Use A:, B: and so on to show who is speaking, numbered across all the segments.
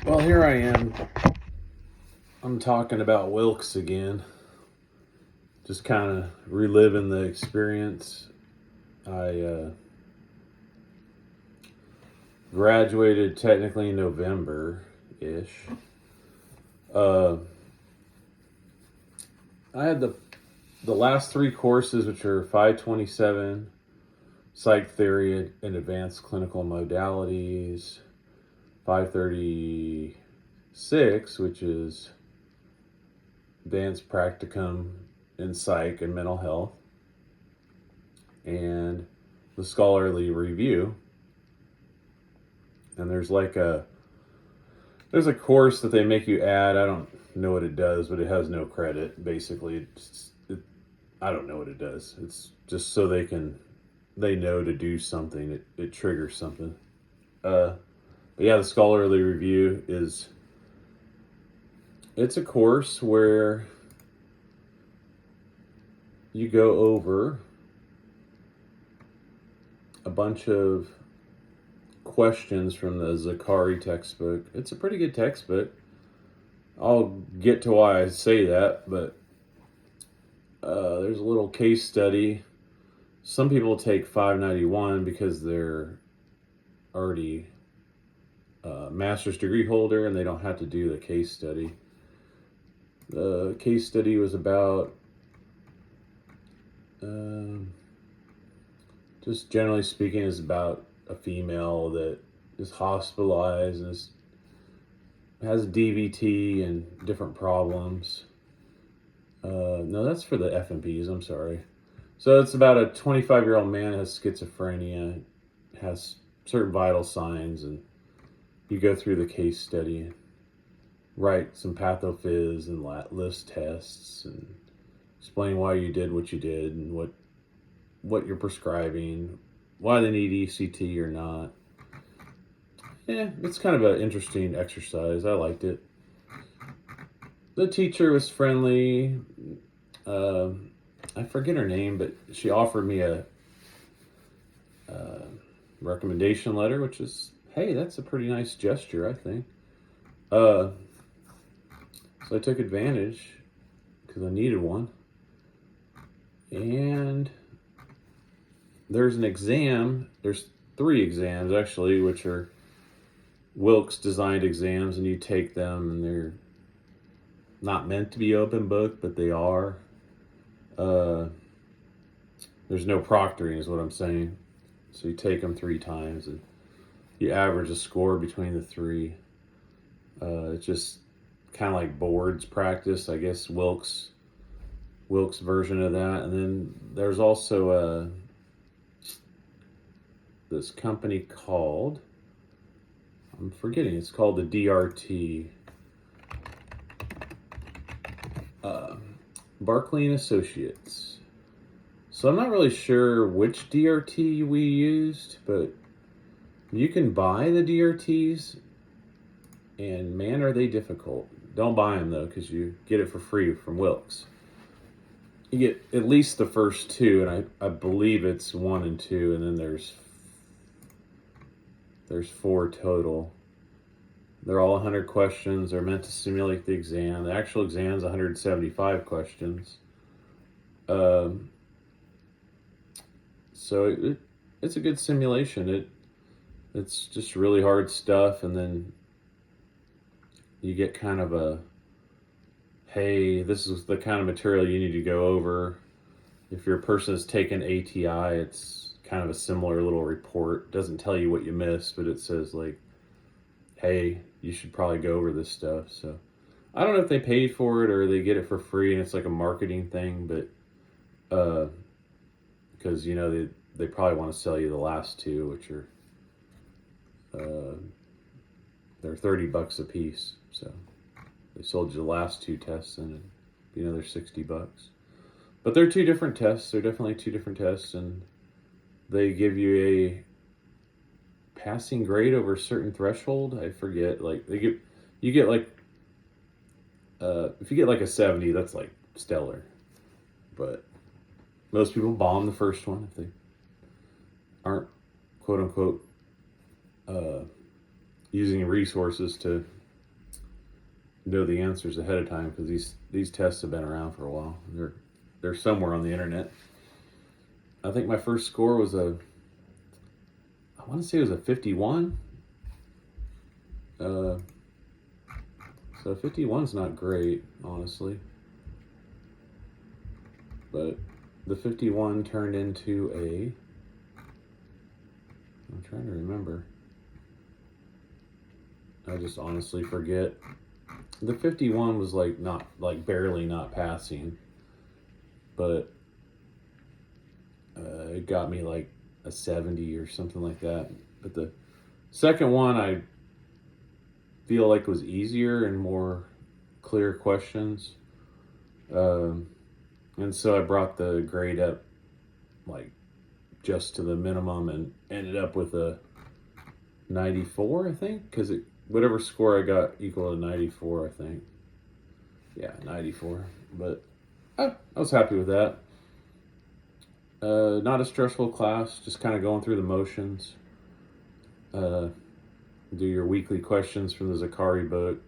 A: Well, here I am. I'm talking about Wilkes again. Just kind of reliving the experience. I graduated technically in November ish. Uh, I had the last three courses, which are 527, psych theory and advanced clinical modalities, 536, which is advanced practicum in psych and mental health, and the scholarly review. And there's a course that they make you add. I don't know what it does, but it has no credit. Basically, I don't know what it does. It's just so they know to do something. It triggers something. But yeah, the scholarly review it's a course where you go over a bunch of questions from the Zakari textbook. It's a pretty good textbook. I'll get to why I say that, but there's a little case study. Some people take 591 because they're already a master's degree holder and they don't have to do the case study. The case study was about just generally speaking, is about a female that is hospitalized and has DVT and different problems. No, that's for the FMPs. I'm sorry. So it's about a 25-year-old man who has schizophrenia, has certain vital signs, and you go through the case study, write some pathophys and list tests, and explain why you did what you did and what you're prescribing, why they need ECT or not. Yeah, it's kind of an interesting exercise. I liked it. The teacher was friendly. I forget her name, but she offered me a recommendation letter, which is, hey, that's a pretty nice gesture, I think. So I took advantage because I needed one. And there's an exam. There's 3 exams, actually, which are Wilkes designed exams, and you take them, and they're not meant to be open book, but they are. There's no proctoring, is what I'm saying. So you take them 3 times, and you average a score between the 3. It's just kind of like boards practice, I guess. Wilkes version of that, and then there's also this company called, I'm forgetting, it's called the DRT. Barclay and Associates. So I'm not really sure which DRT we used, but you can buy the DRTs, and man, are they difficult. Don't buy them though, because you get it for free from Wilkes. You get at least the first 2, and I believe it's 1 and 2, and then there's 4 total. They're all 100 questions. They're meant to simulate the exam. The actual exam is 175 questions. So it's a good simulation. It's just really hard stuff, and then you get kind of a, hey, this is the kind of material you need to go over. If you're a person that's taken ATI, it's kind of a similar little report. It doesn't tell you what you missed, but it says like, hey, you should probably go over this stuff. So I don't know if they paid for it or they get it for free and it's like a marketing thing, but because they probably want to sell you the last 2, which are they're $30 a piece. So they sold you the last 2 tests, and they're $60. But they're 2 different tests. They're definitely 2 different tests, and they give you a passing grade over a certain threshold. I forget. Like you get like if you get like a 70, that's like stellar. But most people bomb the first one if they aren't quote unquote using resources to know the answers ahead of time because these tests have been around for a while. They're somewhere on the internet. I think my first score was I want to say it was a 51. So 51's not great, honestly. But the 51 turned into I'm trying to remember. I just honestly forget. The 51 was barely not passing, but it got me like a 70 or something like that. But the second one I feel like was easier and more clear questions. And so I brought the grade up like just to the minimum and ended up with a 94, I think, because whatever score I got equal to 94, I think. Yeah, 94. But I was happy with that. Not a stressful class, just kind of going through the motions. Do your weekly questions from the Zakari book.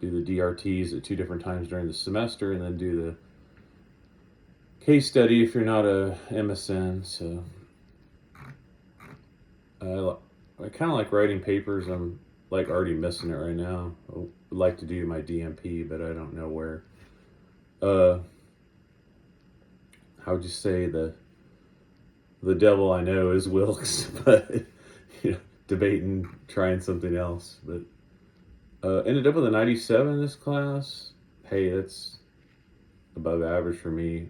A: Do the DRTs at 2 different times during the semester, and then do the case study if you're not a MSN. So I kind of like writing papers. I'm like already missing it right now. I would like to do my DMP, but I don't know where. How would you say the devil I know is Wilkes, but debating trying something else. But ended up with a 97 in this class. Hey, that's above average for me.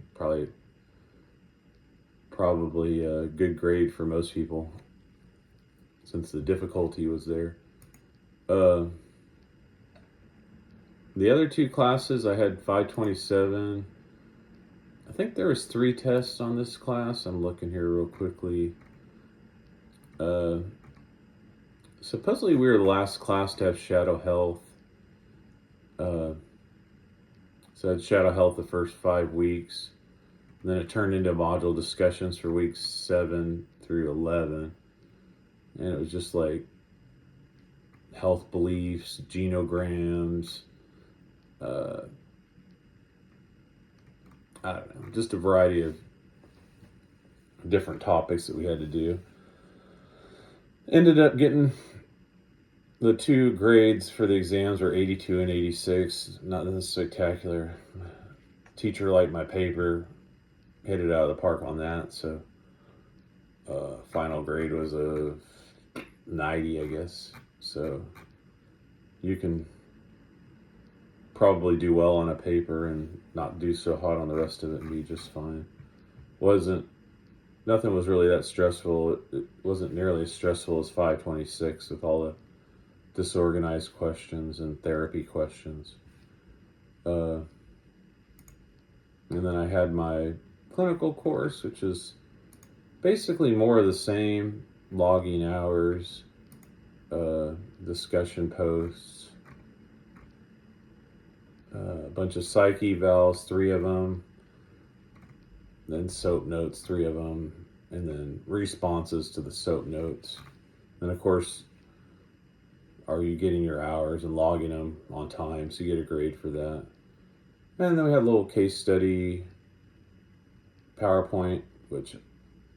A: Probably a good grade for most people, since the difficulty was there. The other 2 classes I had 527. I think there was 3 tests on this class. I'm looking here real quickly. Supposedly we were the last class to have shadow health. So I had shadow health the first 5 weeks. And then it turned into module discussions for weeks 7 through 11. And it was just like health beliefs, genograms, I don't know, just a variety of different topics that we had to do. Ended up getting the 2 grades for the exams were 82 and 86. Nothing spectacular. Teacher liked my paper, hit it out of the park on that. So final grade was a 90, I guess. So you can probably do well on a paper and not do so hot on the rest of it and be just fine. Nothing was really that stressful. It wasn't nearly as stressful as 526 with all the disorganized questions and therapy questions. And then I had my clinical course, which is basically more of the same: logging hours, discussion posts, a bunch of psych evals, 3 of them, then SOAP notes, 3 of them, and then responses to the SOAP notes. And of course, are you getting your hours and logging them on time, so you get a grade for that. And then we had a little case study PowerPoint, which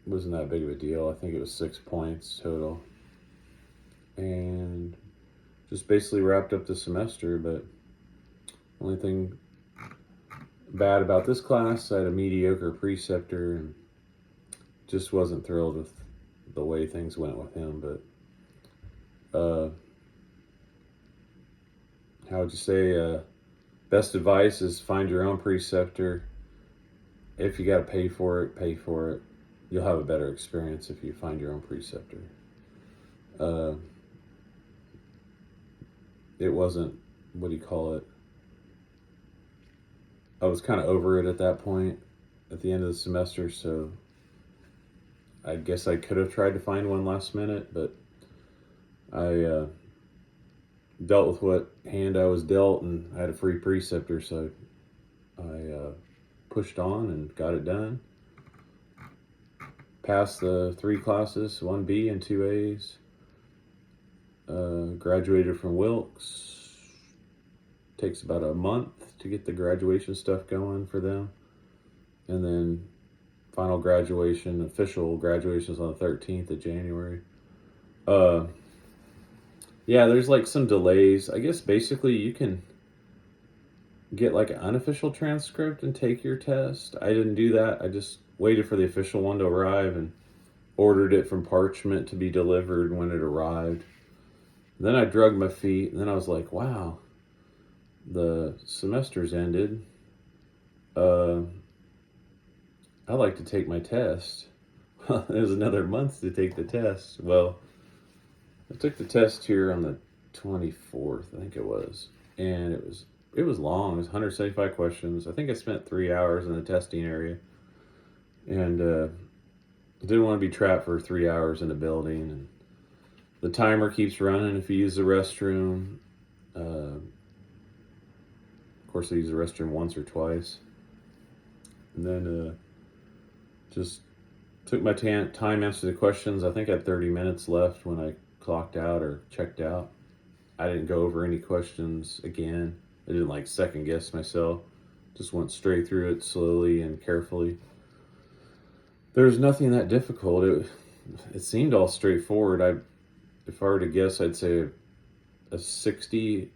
A: wasn't that big of a deal. I think it was 6 points total. And just basically wrapped up the semester. But only thing bad about this class, I had a mediocre preceptor and just wasn't thrilled with the way things went with him. But how would you say, best advice is find your own preceptor. If you got to pay for it, pay for it. You'll have a better experience if you find your own preceptor. It wasn't, what do you call it? I was kind of over it at that point at the end of the semester, so I guess I could have tried to find one last minute, but I dealt with what hand I was dealt, and I had a free preceptor, so I pushed on and got it done. Passed the 3 classes, 1B and 2As. Graduated from Wilkes. Takes about a month to get the graduation stuff going for them. And then final graduation, official graduation is on the 13th of January. Yeah, there's like some delays. I guess basically you can get like an unofficial transcript and take your test. I didn't do that. I just waited for the official one to arrive and ordered it from Parchment to be delivered when it arrived. Then I drugged my feet, and then I was like, wow, the semester's ended. I like to take my test. There's another month to take the test. Well, I took the test here on the 24th, I think it was, and it was long. It was 175 questions. I think I spent 3 hours in the testing area, and didn't want to be trapped for 3 hours in a building. And the timer keeps running if you use the restroom. Of course, I use the restroom once or twice, and then just took my time, answered the questions. I think I had 30 minutes left when I clocked out or checked out. I didn't go over any questions again. I didn't like second guess myself. Just went straight through it slowly and carefully. There's nothing that difficult. It seemed all straightforward. If I were to guess, I'd say a 60%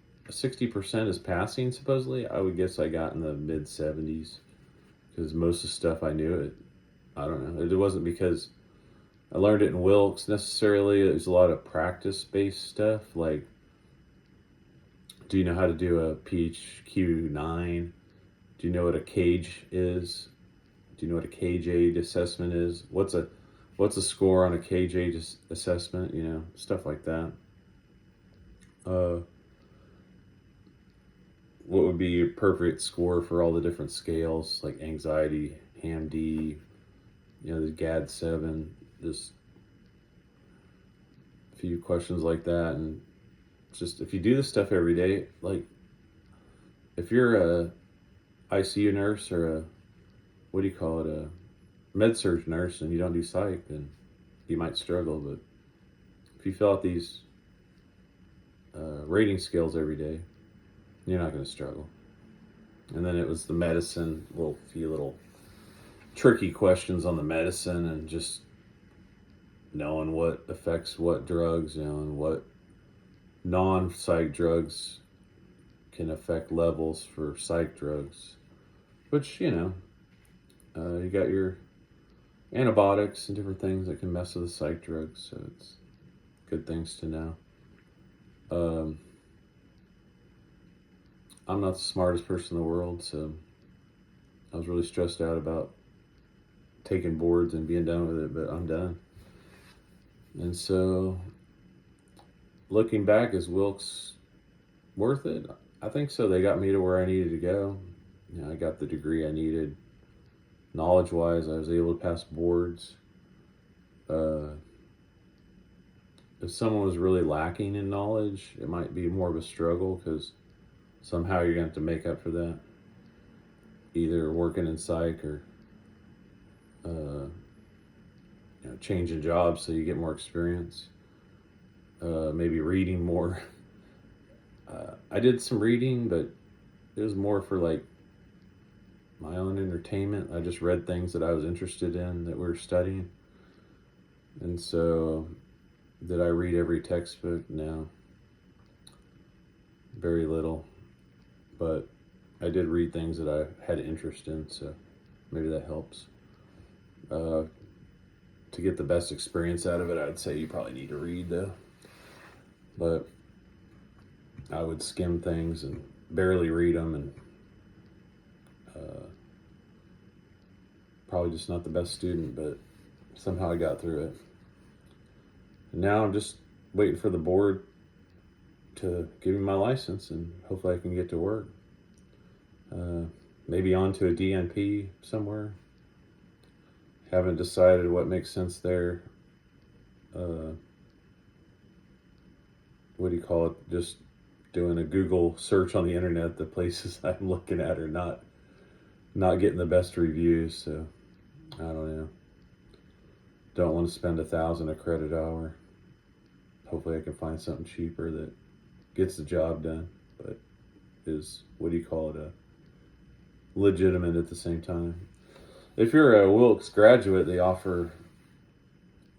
A: is passing. Supposedly, I would guess I got in the mid 70s because most of the stuff I knew it. I don't know. It wasn't because I learned it in Wilkes necessarily. There's a lot of practice-based stuff. Like, do you know how to do a PHQ-9? Do you know what a cage is? Do you know what a cage aid assessment is? What's a score on a cage aid assessment? You know, stuff like that. What would be a perfect score for all the different scales, like anxiety, HAM-D, you know, the GAD-7, just a few questions like that. And just if you do this stuff every day, like if you're a ICU nurse or a, what do you call it, a med-surg nurse, and you don't do psych, then you might struggle. But if you fill out these rating scales every day, you're not going to struggle. And then it was the medicine, few little tricky questions on the medicine, and just knowing what affects what drugs, you know, and what non-psych drugs can affect levels for psych drugs. Which, you know, you got your antibiotics and different things that can mess with the psych drugs, so it's good things to know. I'm not the smartest person in the world, so I was really stressed out about taking boards and being done with it, but I'm done. And so, looking back, is Wilkes worth it? I think so. They got me to where I needed to go. You know, I got the degree I needed. Knowledge-wise, I was able to pass boards. If someone was really lacking in knowledge, it might be more of a struggle, because somehow you're going to have to make up for that. Either working in psych or you know, changing jobs so you get more experience. Maybe reading more. I did some reading, but it was more for like my own entertainment. I just read things that I was interested in that we were studying. And so, did I read every textbook? No. Very little. But I did read things that I had interest in, so maybe that helps. To get the best experience out of it, I'd say you probably need to read, though. But I would skim things and barely read them, and probably just not the best student, but somehow I got through it. And now I'm just waiting for the board to give me my license, and hopefully I can get to work. Maybe onto a DNP somewhere. Haven't decided what makes sense there. What do you call it? Just doing a Google search on the internet. The places I'm looking at are not getting the best reviews, so I don't know. Don't want to spend $1,000 a credit hour. Hopefully I can find something cheaper that gets the job done. But is, what do you call it, legitimate at the same time. If you're a Wilkes graduate, they offer,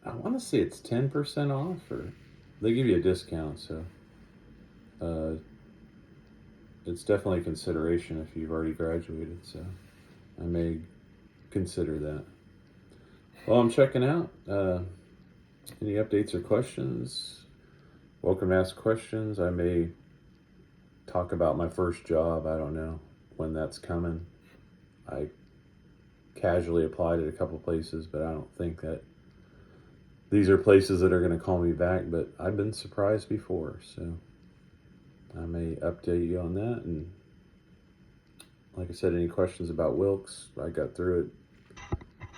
A: I want to say it's 10% off, or they give you a discount. So uh, it's definitely a consideration if you've already graduated. So I may consider that. Well, I'm checking out. Any updates or questions? Welcome to ask questions. I may talk about my first job. I don't know when that's coming. I casually applied at a couple places, but I don't think that these are places that are going to call me back. But I've been surprised before, so I may update you on that. And like I said, any questions about Wilkes? I got through it.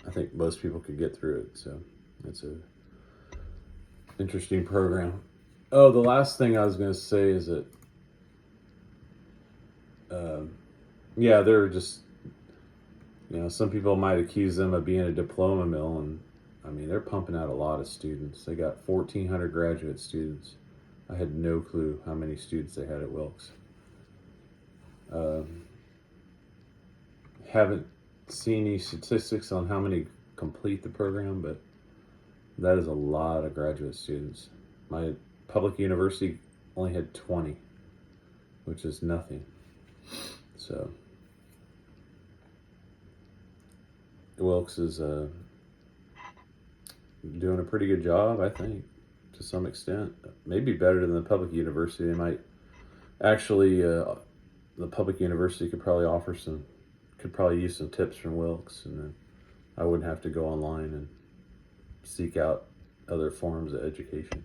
A: I think most people could get through it, so it's a interesting program. Oh, the last thing I was going to say is that, yeah, they're just, some people might accuse them of being a diploma mill, and I mean, they're pumping out a lot of students. They got 1,400 graduate students. I had no clue how many students they had at Wilkes. Haven't seen any statistics on how many complete the program, but that is a lot of graduate students. My public university only had 20, which is nothing. So Wilkes is doing a pretty good job, I think, to some extent. Maybe better than the public university. They might actually, the public university could probably use some tips from Wilkes, and then I wouldn't have to go online and seek out other forms of education.